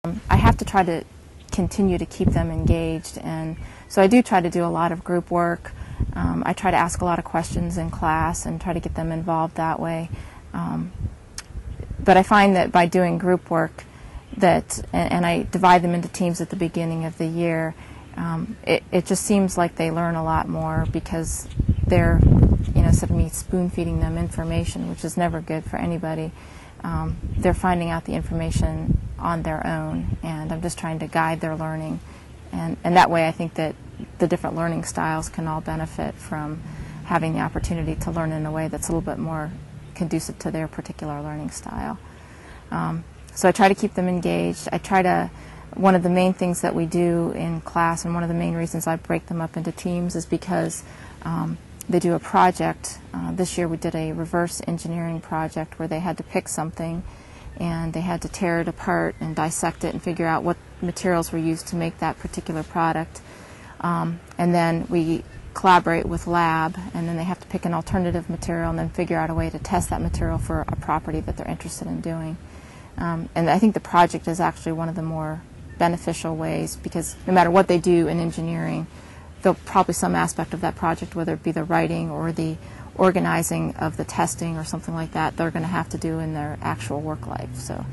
I have to try to continue to keep them engaged, and so I do try to do a lot of group work. I try to ask a lot of questions in class and try to get them involved that way. But I find that by doing group work, and I divide them into teams at the beginning of the year, it just seems like they learn a lot more because they're, instead of me spoon feeding them information, which is never good for anybody, they're finding out the information on their own, and I'm just trying to guide their learning. And that way I think that the different learning styles can all benefit from having the opportunity to learn in a way that's a little bit more conducive to their particular learning style. So I try to keep them engaged. One of the main things that we do in class, and one of the main reasons I break them up into teams, is because they do a project. This year we did a reverse engineering project where they had to pick something and they had to tear it apart and dissect it and figure out what materials were used to make that particular product. And then we collaborate with lab, and then they have to pick an alternative material and then figure out a way to test that material for a property that they're interested in doing. And I think the project is actually one of the more beneficial ways, because no matter what they do in engineering, there'll probably some aspect of that project, whether it be the writing or the organizing of the testing or something like that, they're going to have to do in their actual work life. So